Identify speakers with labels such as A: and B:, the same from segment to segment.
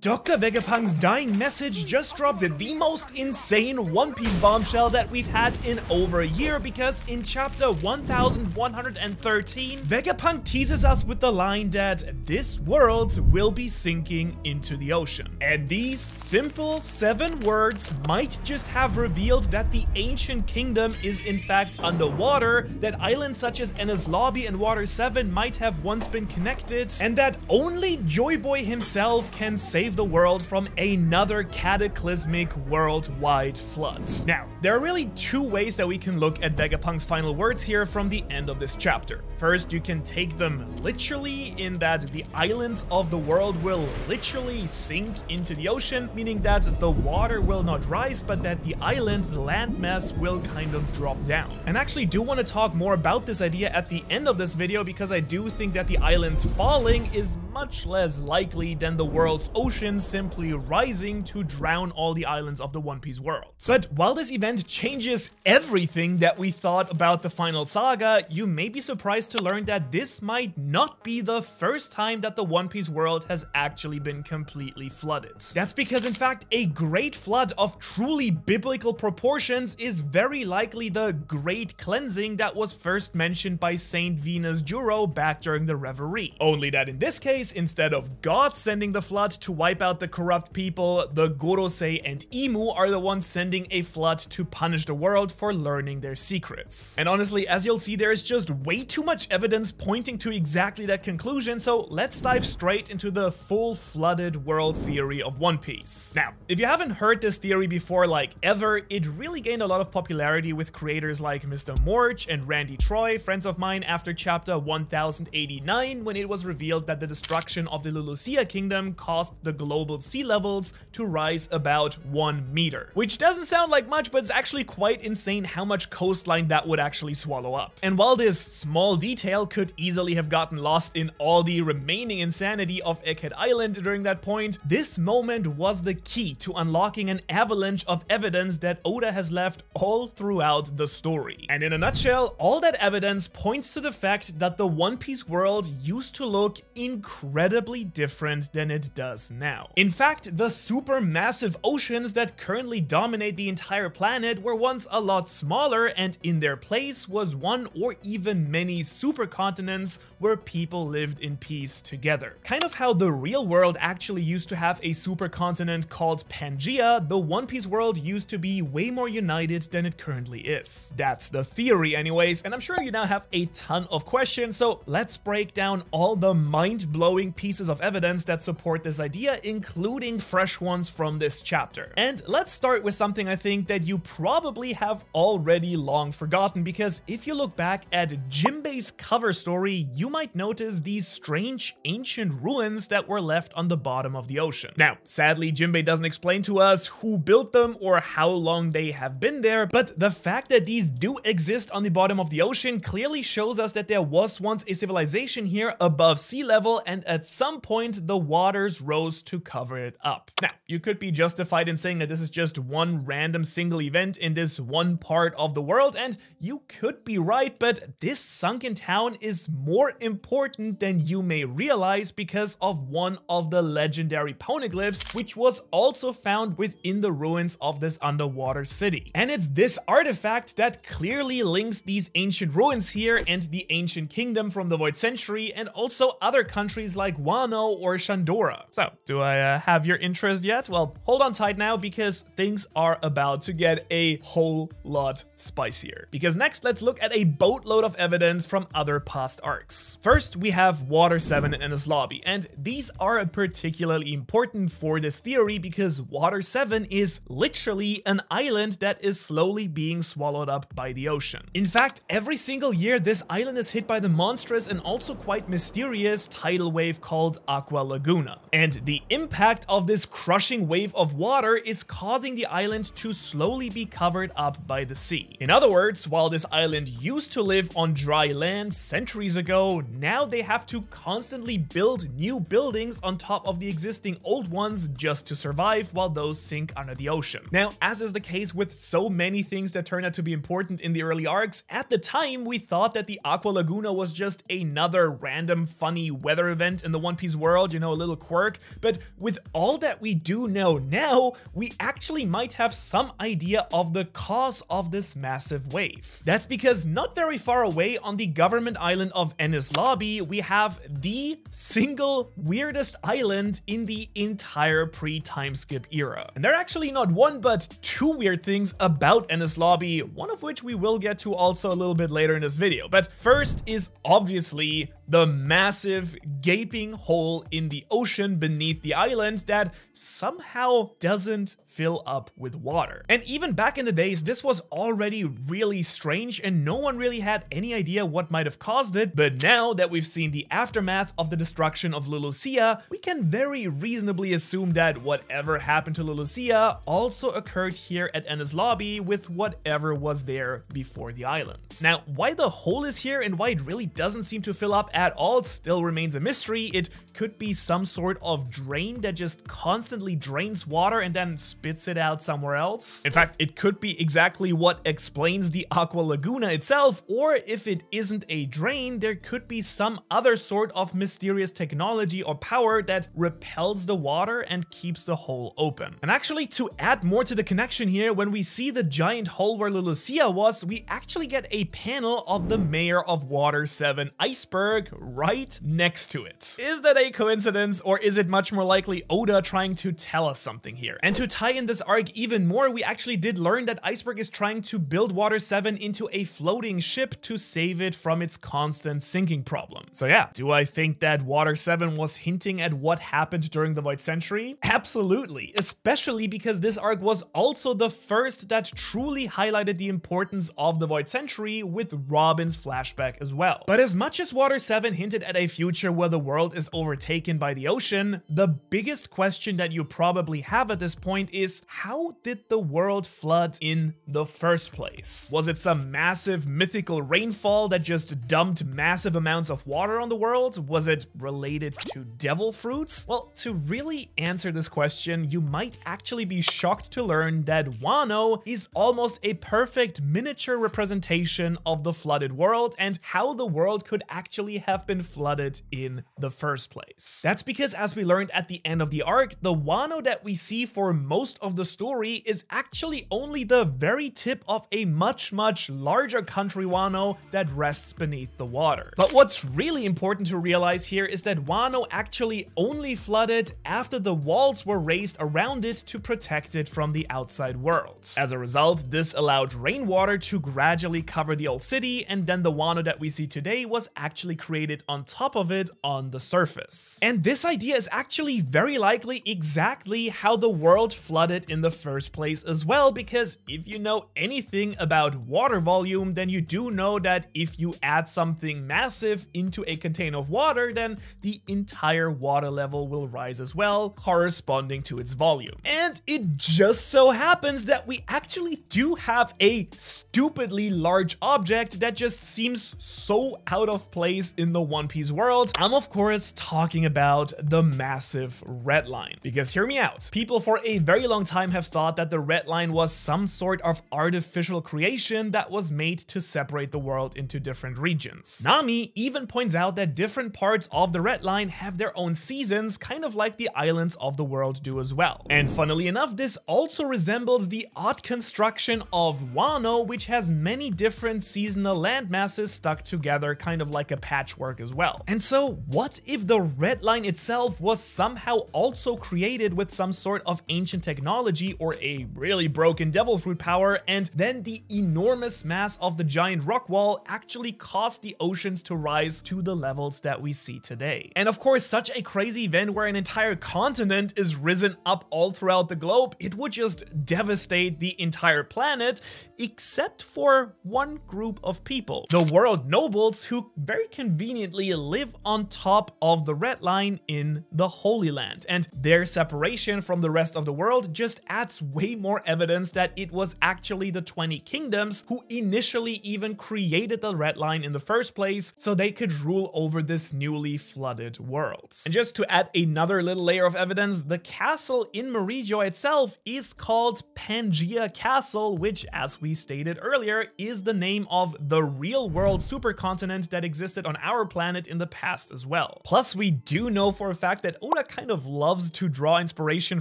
A: Dr. Vegapunk's dying message just dropped the most insane One Piece bombshell that we've had in over a year, because in chapter 1113, Vegapunk teases us with the line that this world will be sinking into the ocean. And these simple 7 words might just have revealed that the ancient kingdom is in fact underwater, that islands such as Enies Lobby and Water 7 might have once been connected, and that only JoyBoy himself can save the world from another cataclysmic worldwide flood. Now, there are really 2 ways that we can look at Vegapunk's final words here from the end of this chapter. First, you can take them literally, in that the islands of the world will literally sink into the ocean, meaning that the water will not rise, but that the island, the landmass, will kind of drop down. And I actually do want to talk more about this idea at the end of this video, because I do think that the islands falling is much less likely than the world's ocean simply rising to drown all the islands of the One Piece world. But while this event changes everything that we thought about the final saga, you may be surprised to learn that this might not be the first time that the One Piece world has actually been completely flooded. That's because, in fact, a great flood of truly biblical proportions is very likely the Great Cleansing that was first mentioned by Saint Venus Juro back during the Reverie. Only that in this case, instead of God sending the flood to wipe out the corrupt people, the Gorosei and Imu are the ones sending a flood to punish the world for learning their secrets. And honestly, as you'll see, there is just way too much evidence pointing to exactly that conclusion, so let's dive straight into the full flooded world theory of One Piece. Now, if you haven't heard this theory before, like ever, it really gained a lot of popularity with creators like Mr. Morch and Randy Troy, friends of mine, after chapter 1089, when it was revealed that the destruction of the Lulusia kingdom caused the global sea levels to rise about 1 meter. Which doesn't sound like much, but it's actually quite insane how much coastline that would actually swallow up. And while this small detail could easily have gotten lost in all the remaining insanity of Egghead Island during that point, this moment was the key to unlocking an avalanche of evidence that Oda has left all throughout the story. And in a nutshell, all that evidence points to the fact that the One Piece world used to look incredibly different than it does now. In fact, the supermassive oceans that currently dominate the entire planet were once a lot smaller, and in their place was one or even many supercontinents where people lived in peace together. Kind of how the real world actually used to have a supercontinent called Pangea, the One Piece world used to be way more united than it currently is. That's the theory anyways, and I'm sure you now have a ton of questions, so let's break down all the mind-blowing pieces of evidence that support this idea, including fresh ones from this chapter. And let's start with something I think that you probably have already long forgotten, because if you look back at Jinbei's cover story, you might notice these strange ancient ruins that were left on the bottom of the ocean. Now, sadly, Jinbei doesn't explain to us who built them or how long they have been there, but the fact that these do exist on the bottom of the ocean clearly shows us that there was once a civilization here above sea level, and at some point the waters rose to cover it up. Now, you could be justified in saying that this is just one random single event in this one part of the world, and you could be right, but this sunken town is more important than you may realize because of one of the legendary poneglyphs, which was also found within the ruins of this underwater city. And it's this artifact that clearly links these ancient ruins here and the ancient kingdom from the Void Century, and also other countries like Wano or Shandora. So, do I have your interest yet? Well, hold on tight now, because things are about to get a whole lot spicier. Because next, let's look at a boatload of evidence from other past arcs. First, we have Water 7 and Enies Lobby, and these are particularly important for this theory because Water 7 is literally an island that is slowly being swallowed up by the ocean. In fact, every single year, this island is hit by the monstrous and also quite mysterious tidal wave called Aqua Laguna. And the impact of this crushing wave of water is causing the island to slowly be covered up by the sea. In other words, while this island used to live on dry land centuries ago, now they have to constantly build new buildings on top of the existing old ones just to survive while those sink under the ocean. Now, as is the case with so many things that turned out to be important in the early arcs, at the time we thought that the Aqua Laguna was just another random funny weather event in the One Piece world, you know, a little quirk, but but with all that we do know now, we actually might have some idea of the cause of this massive wave. That's because not very far away on the government island of Enies Lobby, we have the single weirdest island in the entire pre-time skip era. And there are actually not one but two weird things about Enies Lobby, one of which we will get to also a little bit later in this video. But first is obviously the massive gaping hole in the ocean beneath the island that somehow doesn't fill up with water. And even back in the days, this was already really strange and no one really had any idea what might have caused it. But now that we've seen the aftermath of the destruction of Lulusia, we can very reasonably assume that whatever happened to Lulusia also occurred here at Enies Lobby with whatever was there before the island. Now, why the hole is here and why it really doesn't seem to fill up at all still remains a mystery. It could be some sort of drain that just constantly drains water and then spits it out somewhere else. In fact, it could be exactly what explains the Aqua Laguna itself, or if it isn't a drain, there could be some other sort of mysterious technology or power that repels the water and keeps the hole open. And actually, to add more to the connection here, when we see the giant hole where Lulusia was, we actually get a panel of the mayor of Water 7 iceberg right next to it. Is that a coincidence, or is it much more likely Oda trying to tell us something here? And to tie in this arc even more, we actually did learn that Iceberg is trying to build Water 7 into a floating ship to save it from its constant sinking problem. So yeah, do I think that Water 7 was hinting at what happened during the Void Century? Absolutely, especially because this arc was also the first that truly highlighted the importance of the Void Century with Robin's flashback as well. But as much as Water 7 hinted at a future where the world is overtaken by the ocean, the biggest question that you probably have at this point is, how did the world flood in the first place? Was it some massive mythical rainfall that just dumped massive amounts of water on the world? Was it related to devil fruits? Well, to really answer this question, you might actually be shocked to learn that Wano is almost a perfect miniature representation of the flooded world and how the world could actually have been flooded in the first place. That's because, as we learned at the end of the arc, the Wano that we see for most of the story is actually only the very tip of a much larger country Wano that rests beneath the water. But what's really important to realize here is that Wano actually only flooded after the walls were raised around it to protect it from the outside world. As a result, this allowed rainwater to gradually cover the old city, and then the Wano that we see today was actually created on top of it on the surface. And this idea is actually very likely exactly how the world flooded in the first place as well, because if you know anything about water volume, then you do know that if you add something massive into a container of water, then the entire water level will rise as well, corresponding to its volume. And it just so happens that we actually do have a stupidly large object that just seems so out of place in the One Piece world. I'm of course talking about the massive red line, because hear me out. People for a very long time have thought that the red line was some sort of artificial creation that was made to separate the world into different regions. Nami even points out that different parts of the red line have their own seasons, kind of like the islands of the world do as well. And funnily enough, this also resembles the odd construction of Wano, which has many different seasonal landmasses stuck together, kind of like a patchwork as well. And so what if the red line itself was somehow also created with some sort of ancient technology or a really broken devil fruit power, and then the enormous mass of the giant rock wall actually caused the oceans to rise to the levels that we see today? And of course, such a crazy event where an entire continent is risen up all throughout the globe, it would just devastate the entire planet, except for one group of people, the world nobles, who very conveniently live on top of the red line in the Holy Land. And their separation from the rest of the world just adds way more evidence that it was actually the 20 kingdoms who initially even created the red line in the first place, so they could rule over this newly flooded world. And just to add another little layer of evidence, the castle in Meridio itself is called Pangaea Castle, which, as we stated earlier, is the name of the real world supercontinent that existed on our planet in the past as well. Plus, we do know for a fact that Oda kind of loves to draw inspiration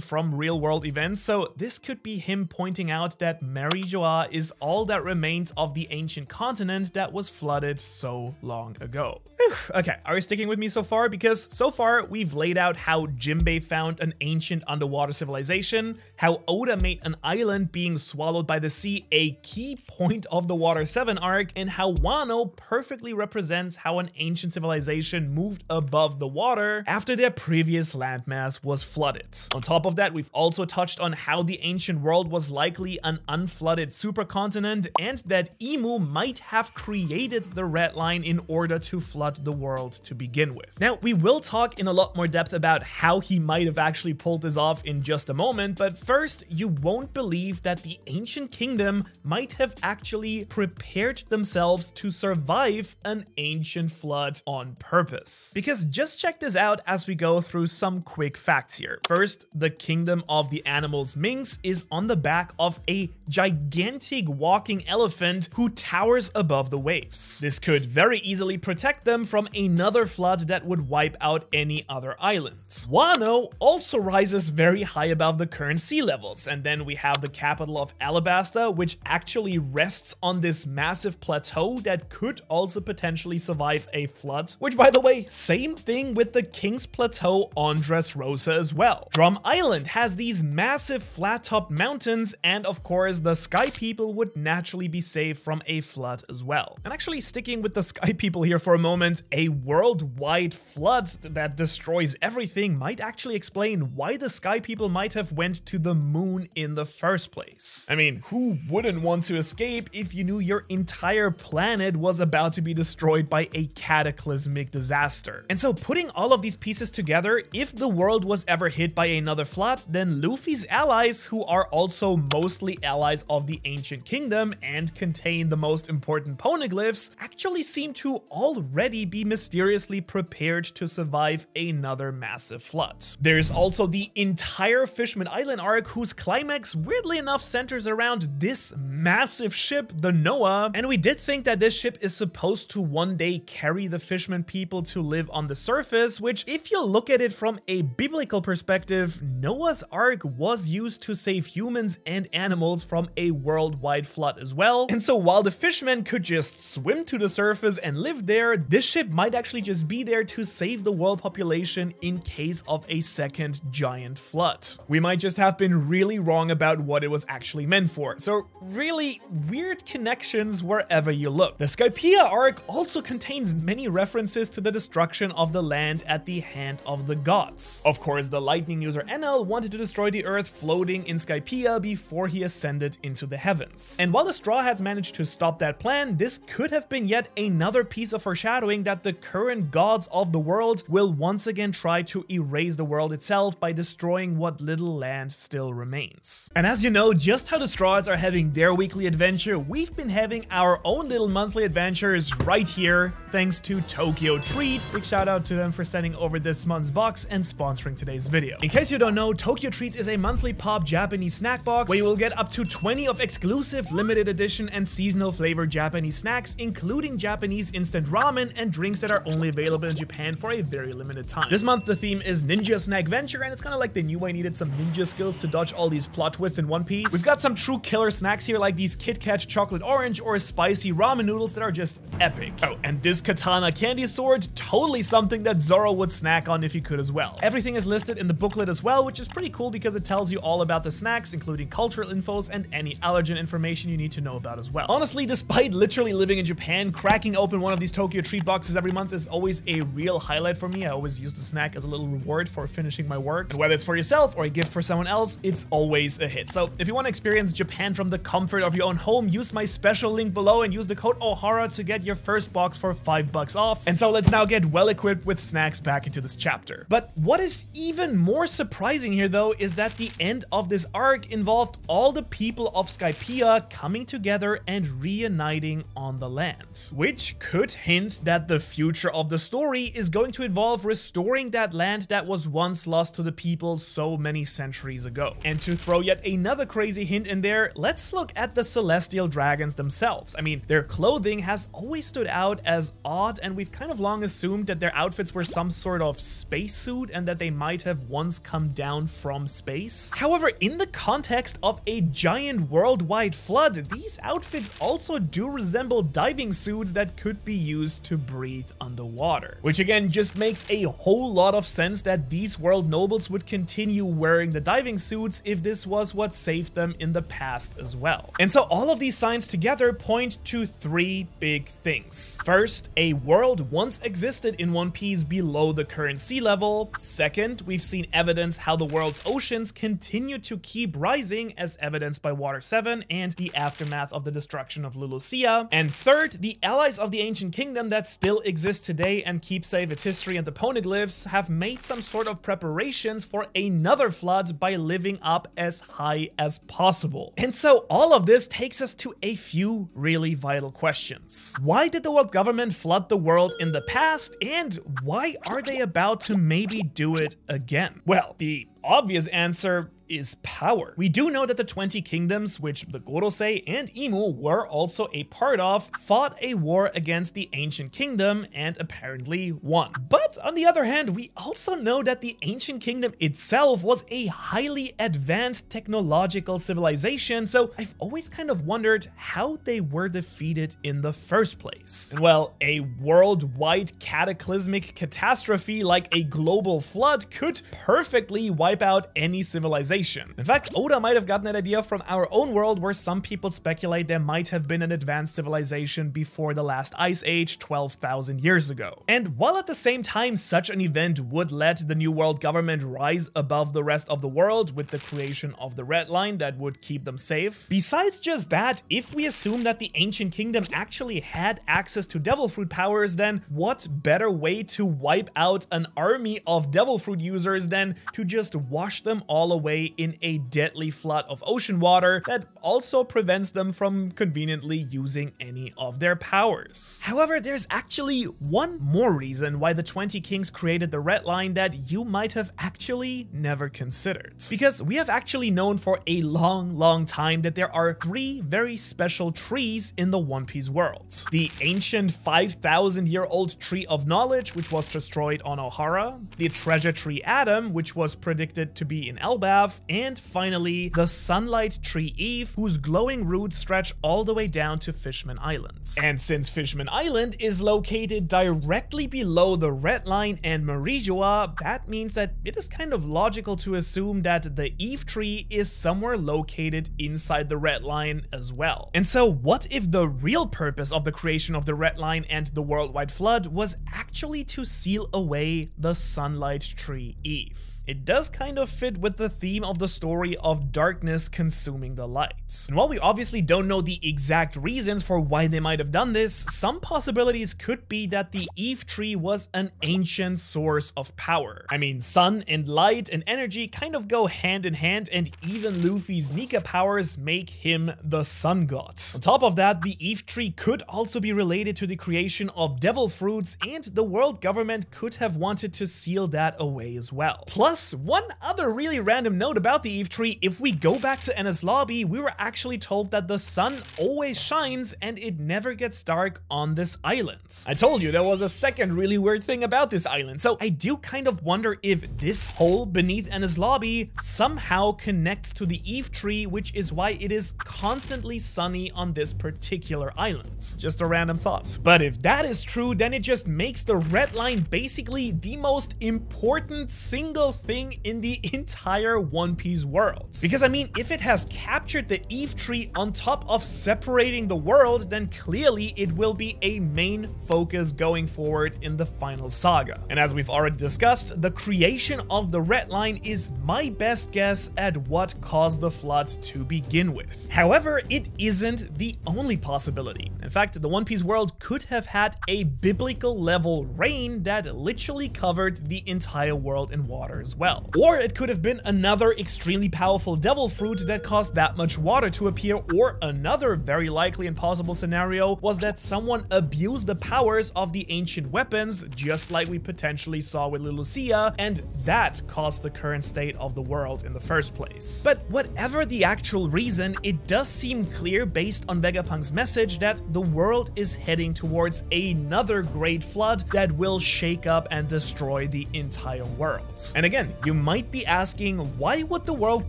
A: from real-world events, so this could be him pointing out that Mary Joa is all that remains of the ancient continent that was flooded so long ago. Whew. Okay, are you sticking with me so far? Because so far, we've laid out how Jinbei found an ancient underwater civilization, how Oda made an island being swallowed by the sea a key point of the Water 7 arc, and how Wano perfectly represents how an ancient civilization moved above the water after their previous landmass was flooded. On top of that, we've also touched on how the ancient world was likely an unflooded supercontinent, and that Imu might have created the Red Line in order to flood the world to begin with. Now, we will talk in a lot more depth about how he might have actually pulled this off in just a moment, but first, you won't believe that the ancient kingdom might have actually prepared themselves to survive an ancient flood on purpose. Because just check this out as we go through some quick facts here. First, the kingdom of the animals Minx is on the back of a gigantic walking elephant who towers above the waves. This could very easily protect them from another flood that would wipe out any other islands. Wano also rises very high above the current sea levels, and then we have the capital of Alabasta, which actually rests on this massive plateau that could also potentially survive a flood. Which, by the way, same thing with the King's Plateau on Dressrosa as well. Drum Island has these massive flat-topped mountains, and of course the Sky People would naturally be safe from a flood as well. And actually, sticking with the Sky People here for a moment, a worldwide flood that destroys everything might actually explain why the Sky People might have went to the moon in the first place. I mean, who wouldn't want to escape if you knew your entire planet was about to be destroyed by a cataclysmic disaster? And so, putting all of these pieces together, if the world was ever hit by another flood, then Luffy's allies, who are also mostly allies of the ancient kingdom and contain the most important poneglyphs, actually seem to already be mysteriously prepared to survive another massive flood. There's also the entire Fishman Island arc, whose climax weirdly enough centers around this massive ship, the Noah, and we did think that this ship is supposed to one day carry the Fishman people to live on the surface, which, if you look at it from a biblical perspective, Noah's Ark was used to save humans and animals from a worldwide flood as well. And so while the fishmen could just swim to the surface and live there, this ship might actually just be there to save the world population in case of a second giant flood. We might just have been really wrong about what it was actually meant for. So really weird connections wherever you look. The Skypiea arc also contains many references to the destruction of the land at the hand of the gods. Of course, the lightning user Enel wanted to destroy the earth floating in Skypiea before he ascended into the heavens. And while the Straw Hats managed to stop that plan, this could have been yet another piece of foreshadowing that the current gods of the world will once again try to erase the world itself by destroying what little land still remains. And as you know just how the Straw Hats are having their weekly adventure, we've been having our own little monthly adventures right here, thanks to Tokyo Treat. Big shout out to them for sending over this month's box and sponsoring today's video. In case you don't know, Tokyo Treats is a monthly pop Japanese snack box where you will get up to 20 of exclusive limited edition and seasonal flavored Japanese snacks, including Japanese instant ramen and drinks that are only available in Japan for a very limited time. This month the theme is Ninja Snack Venture, and it's kind of like they knew I needed some ninja skills to dodge all these plot twists in one piece. We've got some true killer snacks here, like these Kit Kat chocolate orange or spicy ramen noodles that are just epic. Oh, and this katana candy sword, totally something that Zoro would snack on if he could as well. Everything is listed in the booklet as well, which is pretty cool because it tells you all about the snacks, including cultural infos and any allergen information you need to know about as well. Honestly, despite literally living in Japan, cracking open one of these Tokyo Treat boxes every month is always a real highlight for me. I always use the snack as a little reward for finishing my work. And whether it's for yourself or a gift for someone else, it's always a hit. So if you want to experience Japan from the comfort of your own home, use my special link below and use the code Ohara to get your first box for $5 off. And so let's now get well equipped with snacks back into this chapter. But what is even more surprising here though is that the end of this arc involved all the people of Skypiea coming together and reuniting on the land, which could hint that the future of the story is going to involve restoring that land that was once lost to the people so many centuries ago. And to throw yet another crazy hint in there, let's look at the celestial dragons themselves. I mean, their clothing has always stood out as odd, and we've kind of long assumed that their outfits were some sort of spacesuit and that they might have once come down from space. However, in the context of a giant worldwide flood, these outfits also do resemble diving suits that could be used to breathe underwater. Which again just makes a whole lot of sense that these world nobles would continue wearing the diving suits if this was what saved them in the past as well. And so all of these signs together point to three big things. First, a world once existed in One Piece below the current sea level. Second, we've seen evidence how the world's oceans continue to keep rising, as evidenced by Water 7 and the aftermath of the destruction of Lulusia. And third, the allies of the ancient kingdom that still exist today and keep safe its history and the poneglyphs have made some sort of preparations for another flood by living up as high as possible. And so all of this takes us to a few really vital questions. Why did the world government flood the world in the past, and why are they about to maybe do it again? Well, the obvious answer is power. We do know that the 20 kingdoms, which the Gorosei and Imu were also a part of, fought a war against the ancient kingdom and apparently won. But on the other hand, we also know that the ancient kingdom itself was a highly advanced technological civilization, so I've always kind of wondered how they were defeated in the first place. And well, a worldwide cataclysmic catastrophe like a global flood could perfectly wipe out any civilization. In fact, Oda might have gotten that idea from our own world, where some people speculate there might have been an advanced civilization before the last ice age 12,000 years ago. And while at the same time such an event would let the new world government rise above the rest of the world with the creation of the Red Line that would keep them safe, besides just that, if we assume that the ancient kingdom actually had access to devil fruit powers, then what better way to wipe out an army of devil fruit users than to just wash them all away in a deadly flood of ocean water that also prevents them from conveniently using any of their powers. However, there's actually one more reason why the 20 Kings created the Red Line that you might have actually never considered. Because we have actually known for a long time that there are three very special trees in the One Piece world. The ancient 5,000-year-old Tree of Knowledge, which was destroyed on Ohara, the Treasure Tree Adam, which was predicted to be in Elbaf, and finally, the Sunlight Tree Eve, whose glowing roots stretch all the way down to Fishman Island. And since Fishman Island is located directly below the Red Line and Marijoa, that means that it is kind of logical to assume that the Eve Tree is somewhere located inside the Red Line as well. And so what if the real purpose of the creation of the Red Line and the worldwide flood was actually to seal away the Sunlight Tree Eve? It does kind of fit with the theme of the story of darkness consuming the light. And while we obviously don't know the exact reasons for why they might have done this, some possibilities could be that the Eve Tree was an ancient source of power. I mean, sun and light and energy kind of go hand in hand, and even Luffy's Nika powers make him the sun god. On top of that, the Eve Tree could also be related to the creation of devil fruits, and the world government could have wanted to seal that away as well. Plus, one other really random note about the Eve Tree: if we go back to Enies Lobby, we were actually told that the sun always shines and it never gets dark on this island. I told you there was a second really weird thing about this island, so I do kind of wonder if this hole beneath Enies Lobby somehow connects to the Eve Tree, which is why it is constantly sunny on this particular island. Just a random thought. But if that is true, then it just makes the Red Line basically the most important single thing in the entire One Piece world. Because I mean, if it has captured the Eve Tree on top of separating the world, then clearly it will be a main focus going forward in the final saga. And as we've already discussed, the creation of the Red Line is my best guess at what caused the flood to begin with. However, it isn't the only possibility. In fact, the One Piece world could have had a biblical level rain that literally covered the entire world in water as well. Or it could have been another extremely powerful devil fruit that caused that much water to appear, or another very likely and possible scenario was that someone abused the powers of the ancient weapons, just like we potentially saw with Lulusia, and that caused the current state of the world in the first place. But whatever the actual reason, it does seem clear based on Vegapunk's message that the world is heading towards another great flood that will shake up and destroy the entire world. And again, you might be asking, why would the world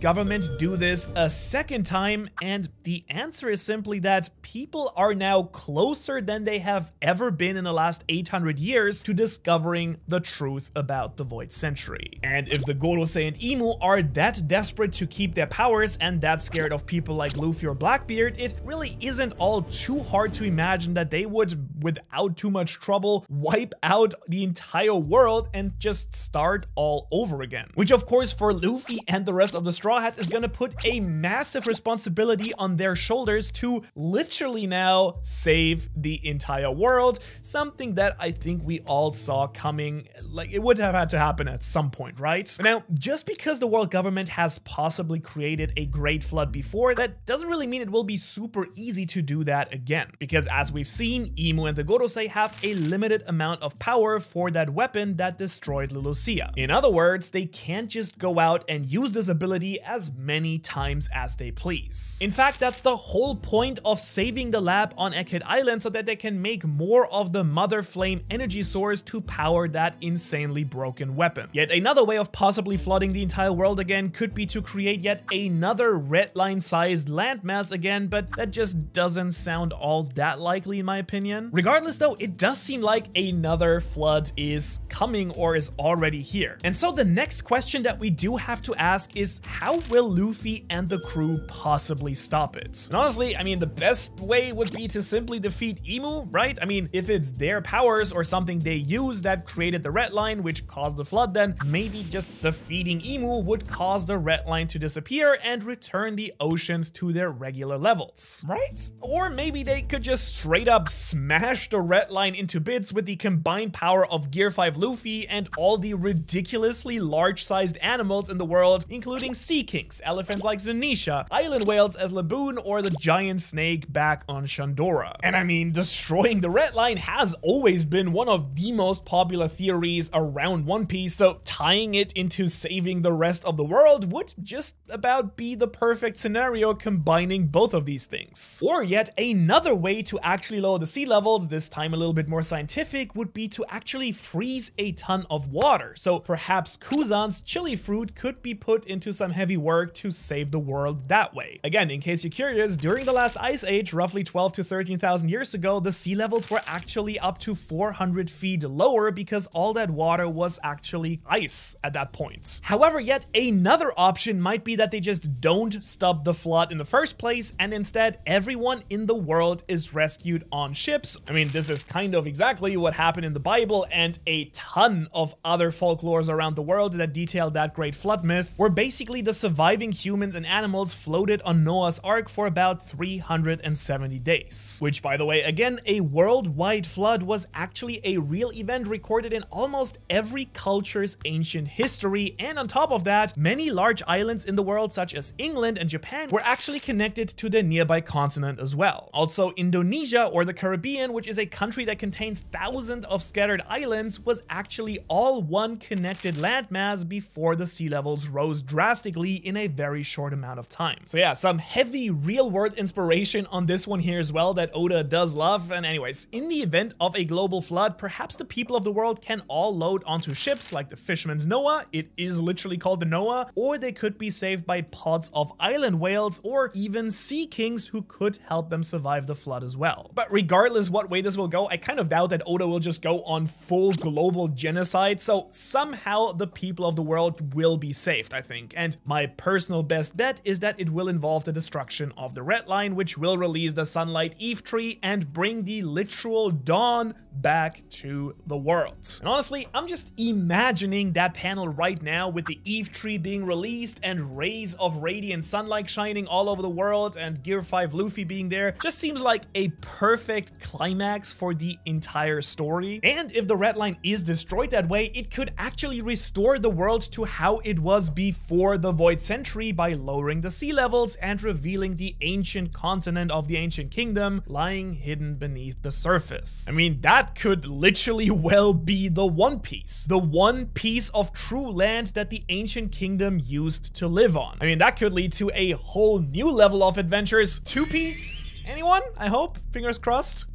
A: government do this a second time? And the answer is simply that people are now closer than they have ever been in the last 800 years to discovering the truth about the Void Century. And if the Gorosei and Emu are that desperate to keep their powers and that scared of people like Luffy or Blackbeard, it really isn't all too hard to imagine that they would, without too much trouble, wipe out the entire world and just start all over again. Which of course for Luffy and the rest of the Straw Hats is gonna put a massive responsibility on their shoulders to literally now save the entire world, something that I think we all saw coming. Like, it would have had to happen at some point, right? Now, just because the world government has possibly created a great flood before, that doesn't really mean it will be super easy to do that again. Because as we've seen, Emu and the Gorosei have a limited amount of power for that weapon that destroyed Lulusia. In other words, they can't just go out and use this ability as many times as they please. In fact, that's the whole point of saving the lab on Egghead Island, so that they can make more of the Mother Flame energy source to power that insanely broken weapon. Yet another way of possibly flooding the entire world again could be to create yet another redline sized landmass again, but that just doesn't sound all that likely in my opinion. Regardless though, it does seem like another flood is coming or is already here. And so the next question that we do have to ask is, how will Luffy and the crew possibly stop it? And honestly, I mean, the best way would be to simply defeat Emu, right? I mean, if it's their powers or something they use that created the red line, which caused the flood, then maybe just defeating Emu would cause the red line to disappear and return the oceans to their regular levels, right? Or maybe they could just straight up smash the red line into bits with the combined power of Gear 5 Luffy and all the ridiculously large-sized animals in the world, including sea kings, elephants like Zunisha, island whales as Laboon, or the giant snake back on Shandora. And I mean, destroying the red line has always been one of the most popular theories around One Piece, so tying it into saving the rest of the world would just about be the perfect scenario, combining both of these things. Or yet another way to actually lower the sea levels, this time a little bit more scientific, would be to actually freeze a ton of water. So perhaps Kuzan's chili fruit could be put into some heavy work to save the world that way. Again, in case you're curious, during the last ice age, roughly 12 to 13,000 years ago, the sea levels were actually up to 400 feet lower because all that water was actually ice at that point. However, yet another option might be that they just don't stop the flood in the first place, and instead everyone in the world is rescued on ships. I mean, this is kind of exactly what happened in the Bible and a ton of other folklores around the world that detail that great flood myth, where basically the surviving humans and animals floated on Noah's Ark for about 370 days. Which, by the way, again, a worldwide flood was actually a real event recorded in almost every culture's ancient history, and on top of that, many large islands in the world such as England and Japan were actually connected to the nearby continent as well. Also, Indonesia, or the Caribbean, which is a country that contains thousands of scattered islands, was actually all one connected landmass before the sea levels rose drastically in a very short amount of time. So yeah, some heavy real-world inspiration on this one here as well that Oda does love. And anyways, in the event of a global flood, perhaps the people of the world can all load onto ships like the Fisherman's Noah, it is literally called the Noah, or they could be saved by pods of island whales or even sea kings who could help them survive the flood as well. But regardless what way this will go, I kind of doubt that Oda will just go on full global genocide, so somehow the people of the world will be saved, I think. And my personal best bet is that it will involve the destruction of the Red Line, which will release the Sunlight Eve Tree and bring the literal dawn back to the world. And honestly, I'm just imagining that panel right now with the Eve Tree being released and rays of radiant sunlight shining all over the world and Gear 5 Luffy being there. Just seems like a perfect climax for the entire story. And if the Red Line is destroyed that way, it could actually restore the world to how it was before the Void Century by lowering the sea levels and revealing the ancient continent of the Ancient Kingdom lying hidden beneath the surface. I mean, that could literally well be the One Piece. The one piece of true land that the Ancient Kingdom used to live on. I mean, that could lead to a whole new level of adventures. Two Piece? Anyone? I hope. Fingers crossed.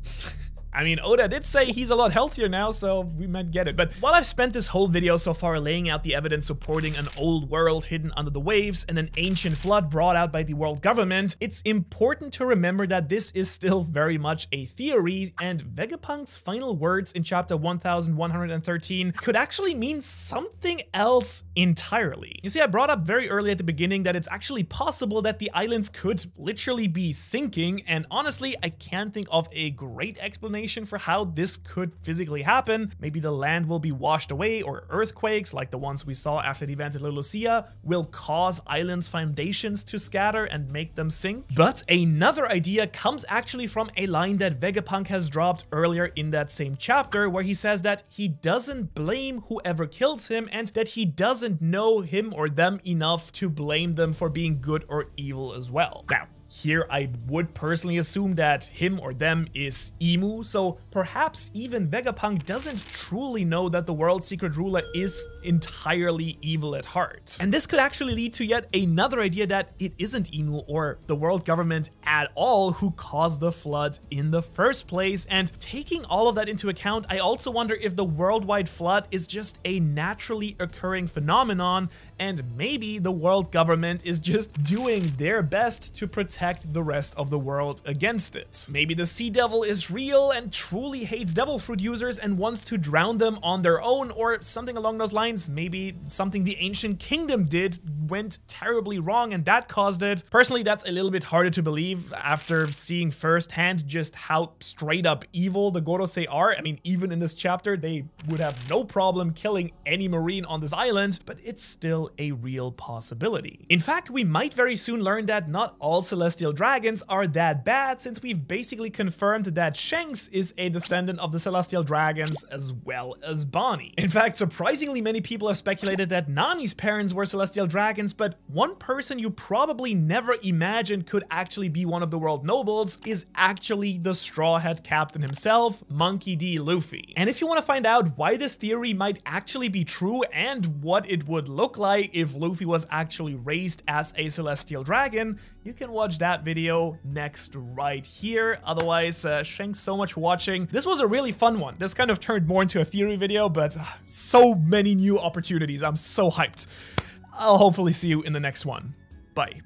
A: I mean, Oda did say he's a lot healthier now, so we might get it. But while I've spent this whole video so far laying out the evidence supporting an old world hidden under the waves and an ancient flood brought out by the world government, it's important to remember that this is still very much a theory, and Vegapunk's final words in chapter 1113 could actually mean something else entirely. You see, I brought up very early at the beginning that it's actually possible that the islands could literally be sinking, and honestly, I can't think of a great explanation for how this could physically happen. Maybe the land will be washed away, or earthquakes like the ones we saw after the event at Lucia will cause islands' foundations to scatter and make them sink. But another idea comes actually from a line that Vegapunk has dropped earlier in that same chapter, where he says that he doesn't blame whoever kills him and that he doesn't know him or them enough to blame them for being good or evil as well. Now, here I would personally assume that him or them is Imu, so perhaps even Vegapunk doesn't truly know that the world's secret ruler is entirely evil at heart. And this could actually lead to yet another idea that it isn't Imu or the world government at all who caused the flood in the first place. And taking all of that into account, I also wonder if the worldwide flood is just a naturally occurring phenomenon, and maybe the world government is just doing their best to protect the rest of the world against it. Maybe the Sea Devil is real and truly hates devil fruit users and wants to drown them on their own, or something along those lines. Maybe something the ancient kingdom did went terribly wrong and that caused it. Personally, that's a little bit harder to believe after seeing firsthand just how straight up evil the Gorosei are. I mean, even in this chapter, they would have no problem killing any marine on this island, but it's still a real possibility. In fact, we might very soon learn that not all celestial dragons are that bad, since we've basically confirmed that Shanks is a descendant of the celestial dragons as well as Bonnie. In fact, surprisingly many people have speculated that Nami's parents were celestial dragons, but one person you probably never imagined could actually be one of the world nobles is actually the Straw Hat Captain himself, Monkey D. Luffy. And if you want to find out why this theory might actually be true and what it would look like if Luffy was actually raised as a celestial dragon, you can watch that video next right here. Otherwise, thanks so much for watching. This was a really fun one. This kind of turned more into a theory video, but so many new opportunities. I'm so hyped. I'll hopefully see you in the next one. Bye.